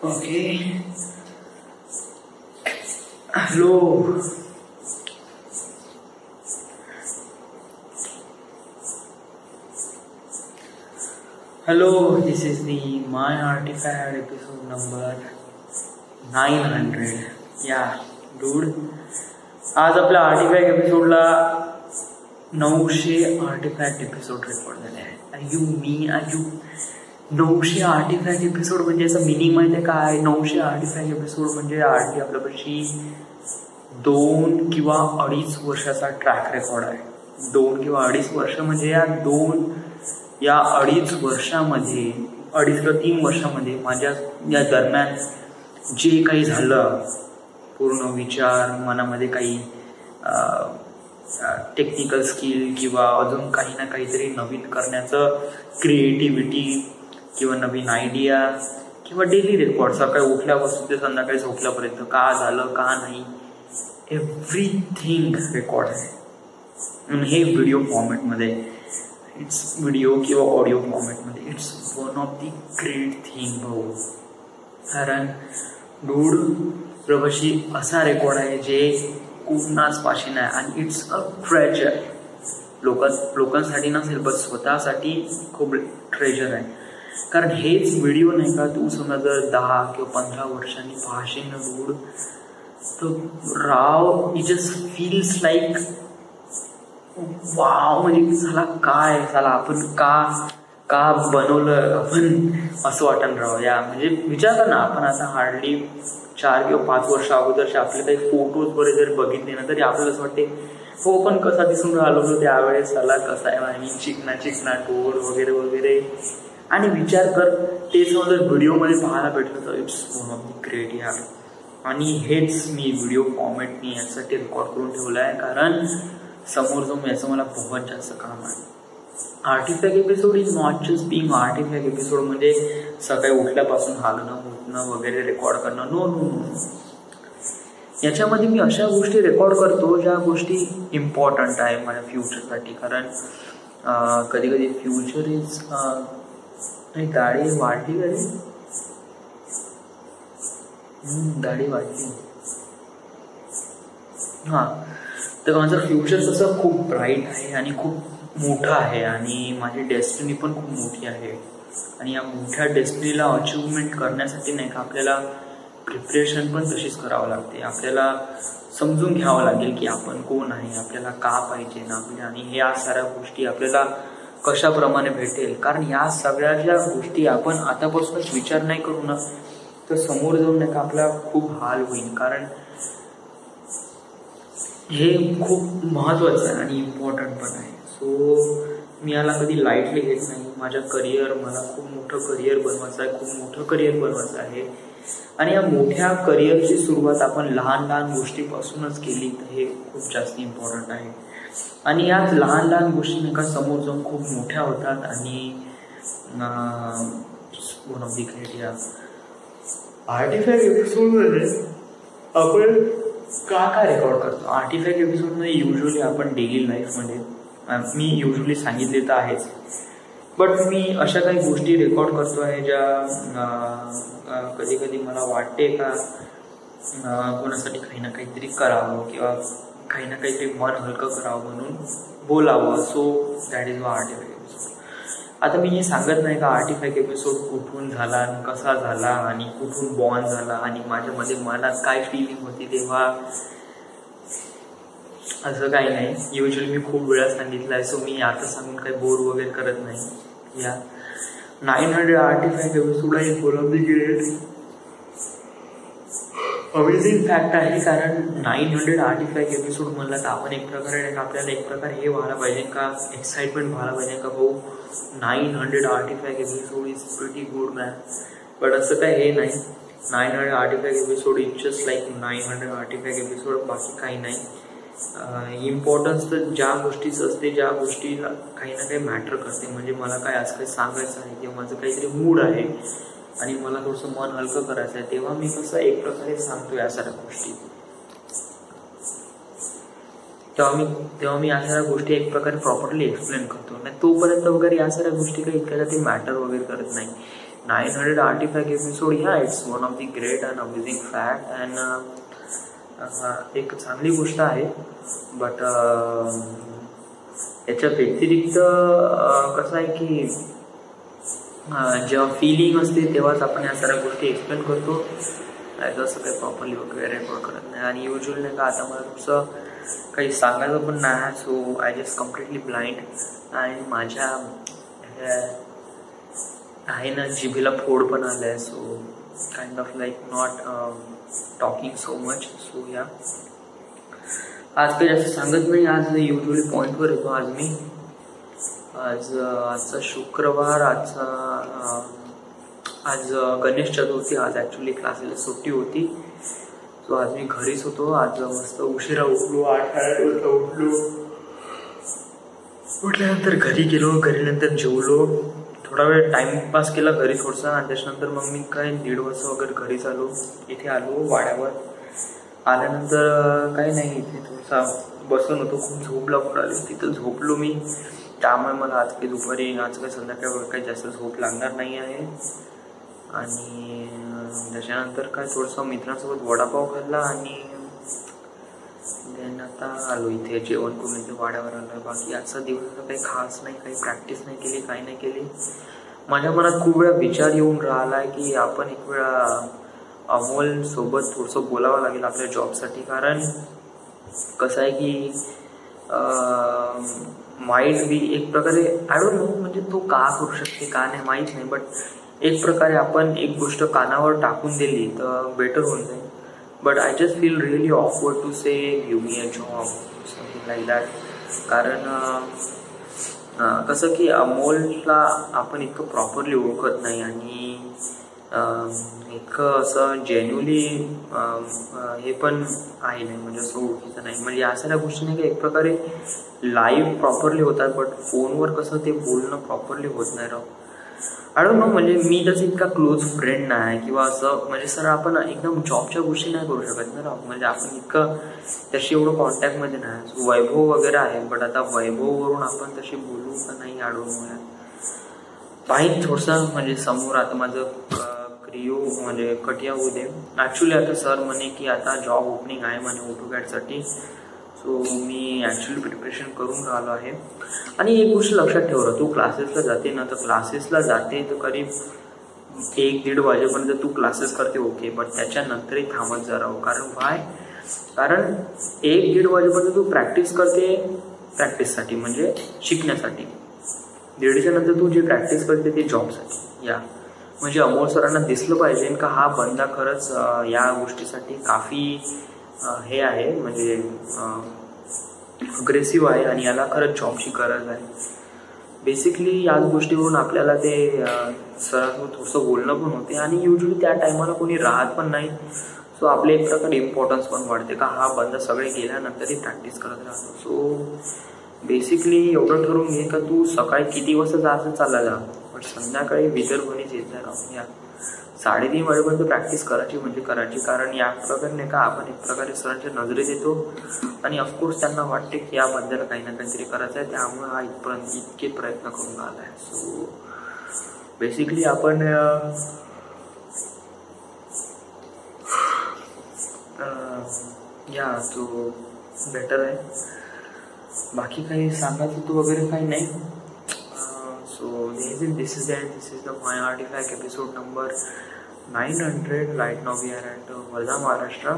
Okay. Hello. Hello, this is the My Artifact episode number 900. Yeah, dude. आज आपल्या artefact एपिसोडला 900 artefact episode record झाले आहे. 900 artefact episode म्हणजे याचा मिनिंग माहिती आहे काय? 900 आर्टिफॅक्ट एपिसोड म्हणजे आर्टी आपल्यापाशी 2 किंवा 2.5 वर्षाचा ट्रॅक रेकॉर्ड आहे. 2 किंवा 2.5 वर्ष म्हणजे या 2.5 वर्षामध्ये 2.5 ते 3 वर्षामध्ये माझ्या या दरम्यान जे काही झालं, पूर्ण विचार मनामध्ये काही टेक्निकल स्किल किंवा अजून काही ना काहीतरी नवीन करण्याचं क्रिएटिव्हिटी किंवा नवीन आयडिया किंवा डेली रेकॉर्ड, सकाळी उठल्यापासून ते संध्याकाळी झोपल्यापर्यंत का झालं का नाही, एव्हरीथिंग रेकॉर्ड आहे. हे व्हिडिओ फॉर्मॅटमध्ये, इट्स व्हिडिओ किंवा ऑडिओ फॉर्मॅटमध्ये. It's one of the great thing भाऊ. कारण डूड प्रवाशी असा रेकॉर्ड आहे जे कुणाच पाशी नाही आणि इट्स अ ट्रेजर. लोकांसाठी नसेल पण स्वतःसाठी खूप ट्रेजर आहे. कारण हेच व्हिडिओ नाही का तू समजा जर 10 किंवा 15 वर्षांनी पाहशील ना डूड, तर राव it just feels like wow. म्हणजे साला काय, साला आपण का बनवलं आपण, असं वाटण राव. या म्हणजे विचार कर ना, आपण आता हार्डली 4 किंवा 5 वर्ष अगोदरचे आपले काही फोटोज वगैरे जर बघितले ना तरी आपल्याला असं वाटते हो पण कसा दिसून राहिलो होतो त्यावेळेस, साला कसा आहे आणि चिकना टोर वगैरे वगैरे. आणि विचार कर ते समजा व्हिडिओमध्ये पाहायला भेटलं तर it's one of the great यार. आणि हेच मी व्हिडिओ फॉर्मॅटनी यासाठी रेकॉर्ड करून ठेवलं आहे कारण समोर जाऊन याचं मला बहुत जास्त काम आहे. Artifact episode is not just being artifact episode म्हणजे सकाळी उठल्यापासून हालणं उठणं वगैरे रेकॉर्ड करणं. No no no. याच्यामध्ये मी अशा गोष्टी रेकॉर्ड करतो ज्या गोष्टी इम्पॉर्टंट आहे माझ्या फ्युचरसाठी. कारण कधी कधी फ्युचर इज गाडी वाढली कधी गाडी वाढली हां. तर माझं फ्युचर तसं खूप ब्राईट आहे आणि खूप मोठं आहे आणि माझी डेस्टिनी पण खूप मोठी आहे. आणि या मोठ्या डेस्टिनीला अचिव्हमेंट करण्यासाठी नाही का आपल्याला प्रिपरेशन पण तशीच करावं लागते. आपल्याला समजून घ्यावं लागेल की आपण कोण आहे, आपल्याला का पाहिजे ना आपल्या, आणि या साऱ्या गोष्टी आपल्याला कशाप्रमाणे भेटेल. कारण या सगळ्या ज्या गोष्टी आपण आतापासूनच विचार नाही करू ना तर समोर जाऊन नाही का आपला खूप हाल होईल. कारण हे खूप महत्त्वाचं आहे आणि इम्पॉर्टंट पण आहे. सो मी याला कधी लाईटली घेत नाही. माझ्या मला खूप मोठं करिअर बनवायचं आहे, खूप मोठं करिअर बनवायचं आहे. आणि या मोठ्या करिअरची सुरुवात आपण लहान लहान गोष्टीपासूनच केली तर हे खूप जास्त इम्पॉर्टंट आहे. आणि याच लहान लहान गोष्टी नाही का समोर जाऊन खूप मोठ्या होतात. आणि वन ऑफ दी ग्रेट या आर्टिफॅक्ट एपिसोडमध्ये आपण का रेकॉर्ड करतो. आर्टिफॅक्ट एपिसोडमध्ये युजली आपण डेली लाईफमध्ये, मी युजली सांगितले तर आहेच, बट मी अशा काही गोष्टी रेकॉर्ड करतो आहे ज्या कधी कधी मला वाटते का कोणासाठी काही ना काहीतरी करावं किंवा काही ना काहीतरी मन हलकं करावं म्हणून बोलावं. So that is artefact episode. आता मी हे सांगत नाही का आर्टिफॅक्ट एपिसोड कुठून झाला आणि कसा झाला आणि कुठून बॉर्न झाला आणि माझ्यामध्ये मनात काय फिलिंग होती तेव्हा, असं काही नाही. युजली मी खूप वेळा सांगितलं आहे. सो मी आता सांगून काही बोर वगैरे करत नाही. या 900 आर्टिफॅक्ट एपिसोड आहे one of the great amazing fact आहे. कारण 900 आर्टिफॅक्ट एपिसोड म्हणला तर आपण एक प्रकारे आपल्याला एक प्रकारे हे व्हायला पाहिजे का, एक्साइटमेंट व्हायला पाहिजे का भाऊ 900 artefact episode is pretty good man. But असं काय हे नाही. 900 artefact episode is just like 900 artefact episode, बाकी काही नाही. इम्पॉर्टन्स तर ज्या गोष्टीच असते, ज्या गोष्टीला काही ना काही मॅटर करते. म्हणजे मला काय आज काही सांगायचं आहे किंवा माझं काहीतरी मूड आहे आणि मला थोडंसं मन हलकं करायचं आहे तेव्हा मी कसं एक प्रकारे सांगतो या साऱ्या गोष्टी. तेव्हा मी या साऱ्या गोष्टी एक प्रकारे प्रॉपरली एक्सप्लेन करतो. नाही तोपर्यंत वगैरे या साऱ्या गोष्टी काही इतक्या ते मॅटर वगैरे करत नाही. 900 artifact episode, yeah, it's one of the great and amazing fact, and एक चांगली गोष्ट आहे. बट याच्या व्यतिरिक्त कसं आहे की जेव्हा फिलिंग असते तेव्हाच आपण या सर्व गोष्टी एक्सप्लेन करतो, असं काही प्रॉपरली वगैरे रेकॉर्ड करत नाही. आणि युजली नाही का आता मला तुमचं काही सांगायचं पण नाही, so I just completely blind. आणि माझ्या आहे ना जिभेला फोड पण आलाय, so kind of like not talking so much. So या आज काही जास्त सांगत नाही, आज युजली पॉईंटवर येतो. आज मी आजचा शुक्रवार, आज गणेश चतुर्थी, आज ॲक्च्युली क्लासेसला सुट्टी होती. सो आज मी घरीच होतो. आज मस्त उशिरा उठलो, 8-8 वाजता उठलो. उठल्यानंतर घरी गेलो, घरी नंतर जेवलो, थोडा वेळ टाइमपास केला घरी थोडसा. आणि त्याच्यानंतर मग मी काय 1:30 वाजता वगैरे घरीच आलो. इथे आलो वाड्यावर. आल्यानंतर काही नाही, इथे थोडासा बसून होतो, खूप झोप लागून आली, तिथं झोपलो मी. त्यामुळे मला आज काही दुपारी, आज काही संध्याकाळी काही जास्त झोप लागणार नाही आहे. आणि त्याच्यानंतर काय थोडंसं मित्रांसोबत वडापाव खाल्ला आणि देन आता आलो इथे जेवण करून इथे वाड्यावर आलो. बाकी आजचा दिवस काही खास नाही, काही प्रॅक्टिस नाही केली, काही नाही केली. माझ्या मनात खूप वेळा विचार येऊन राहिला आहे की आपण एक वेळा अमोल सोबत थोडंसं बोलावं लागेल आपल्या जॉबसाठी. कारण कसं आहे की माइंड बी एक प्रकारे आय डोंट नो, म्हणजे तो का करू शकते का नाही माहीत नाही, बट एक प्रकारे आपण एक गोष्ट कानावर टाकून दिली तर बेटर होऊन जाईल. But I just feel really awkward to say give me a job something like that. कारण कसं की अमोलला आपण इतकं प्रॉपरली ओळखत नाही आणि इतकं असं जेन्युअली हे पण आहे नाही, म्हणजे असं ओळखीचं नाही. म्हणजे या सगळ्या गोष्टी नाही का एक प्रकारे लाईव्ह प्रॉपरली होतात, बट फोनवर कसं ते बोलणं प्रॉपरली होत नाही राव. आय डोंट नो, म्हणजे मी त्याचा इतका क्लोज फ्रेंड नाही किंवा असं, म्हणजे सर आपण एकदम जॉबच्या गोष्टी नाही करू शकत ना राव. म्हणजे आपण इतकं त्याशी एवढं कॉन्टॅक्टमध्ये नाही. वैभव वगैरे आहे, बट आता वैभववरून आपण तशी बोलू का नाही आय डोंट नो यार. पाहिजे थोडंसं, म्हणजे समोर आता माझं क्रिओ म्हणजे कटिया होऊ दे. ॲक्च्युली आता सर म्हणे की आता जॉब ओपनिंग आहे म्हणे ऑटोकॅडसाठी. सो मी ॲक्च्युली प्रिपरेशन करून राहिलो आहे. आणि एक गोष्ट लक्षात ठेव, तू क्लासेसला जाते ना, तर क्लासेसला जाते तर करीब 1-1:30 वाजेपर्यंत तू क्लासेस करते ओके, बट त्याच्यानंतरही थांबत जा राहू. कारण 1-1:30 वाजेपर्यंत तू प्रॅक्टिस करते प्रॅक्टिससाठी, म्हणजे शिकण्यासाठी. 1:30च्या नंतर तू जे प्रॅक्टिस करते ते जॉबसाठी. या म्हणजे अमोल सरांना दिसलं पाहिजे का हा बंदा खरंच या गोष्टीसाठी काफी हे आहे, म्हणजे अग्रेसिव्ह आहे आणि याला खरंच जॉबची गरज आहे. बेसिकली याच गोष्टीवरून आपल्याला ते सरांसोबत थोडंसं बोलणं पण होते. आणि युजली त्या टायमाला कोणी राहत पण नाही, सो आपले एक प्रकारे इम्पॉर्टन्स पण वाढते का हा बंदा सगळे गेल्यानंतरही प्रॅक्टिस करत राहतो. सो बेसिकली एवढं ठरवून घे का तू सकाळी किती वाजता जायचं चालला जा, बट संध्याकाळी विदर्भनीच येत जा राहून. या 3:30 वाजेपर्यंत प्रॅक्टिस करायची म्हणजे करायची. कारण या प्रकारे नाही का आपण एक प्रकारे सरांच्या नजरेत येतो आणि ऑफकोर्स त्यांना वाटते की या बद्दल काही ना काहीतरी करायचं आहे, त्यामुळे हा इतके प्रयत्न करून आला आहे. सो बेसिकली आपण या तो बेटर आहे. बाकी काही सांगायचं तू वगैरे काही नाही. So this is the my artifact episode number 900. Right now we are at Varda, Maharashtra.